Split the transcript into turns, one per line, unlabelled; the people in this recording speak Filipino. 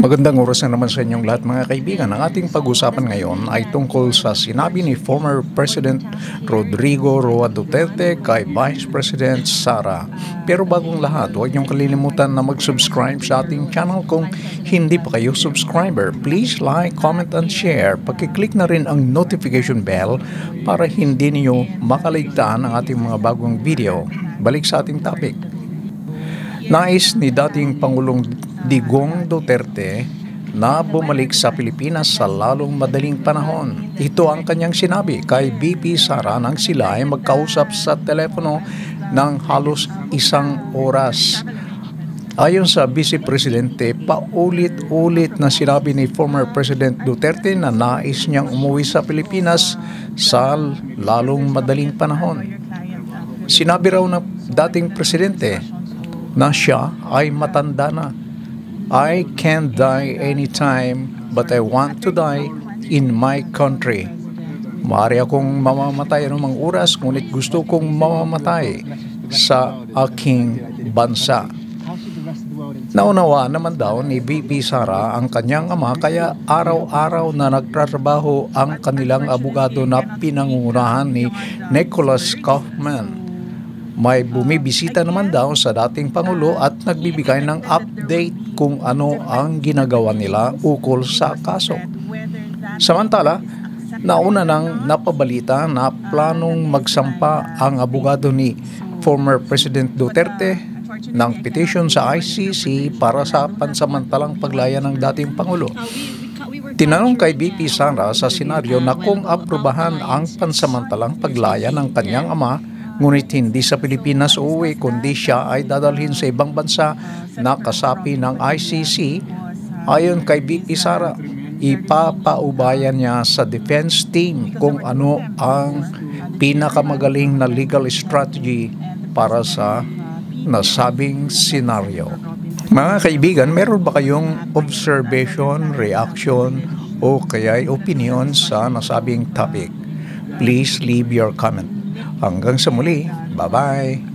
Magandang oras na naman sa inyong lahat mga kaibigan. Ang ating pag-usapan ngayon ay tungkol sa sinabi ni former President Rodrigo Roa Duterte kay Vice President Sara. Pero bagong lahat, huwag niyong kalilimutan na mag-subscribe sa ating channel kung hindi pa kayo subscriber. Please like, comment, and share. Pagkiklik na rin ang notification bell para hindi niyo makaligtaan ang ating mga bagong video. Balik sa ating topic. Nais ni dating Pangulong Digong Duterte na bumalik sa Pilipinas sa lalong madaling panahon. Ito ang kanyang sinabi kay VP Sara nang sila ay magkausap sa telepono ng halos 1 oras. Ayon sa Vice Presidente, paulit-ulit na sinabi ni former President Duterte na nais niyang umuwi sa Pilipinas sa lalong madaling panahon. Sinabi raw ng dating presidente na siya ay matanda na. I can die anytime, but I want to die in my country. Maaari akong mamamatay anumang oras, ngunit gusto kong mamamatay sa aking bansa. Naunawa naman daw ni VP Sara ang kanyang ama, kaya araw-araw na nagtatrabaho ang kanilang abogado na pinangungunahan ni Nicholas Kaufman. May bumibisita naman daw sa dating Pangulo at nagbibigay ng update kung ano ang ginagawa nila ukol sa kaso. Samantala, nauna nang napabalita na planong magsampa ang abogado ni former President Duterte ng petition sa ICC para sa pansamantalang paglaya ng dating Pangulo. Tinanong kay VP Sara sa senaryo na kung aprubahan ang pansamantalang paglaya ng kanyang ama, ngunit hindi sa Pilipinas uuwi kundi siya ay dadalhin sa ibang bansa na kasapi ng ICC. Ayon kay VP Sara, ipapaubayan niya sa defense team kung ano ang pinakamagaling na legal strategy para sa nasabing senaryo. Mga kaibigan, meron ba kayong observation, reaction o kaya'y opinion sa nasabing topic? Please leave your comment. Hanggang sa muli, bye-bye!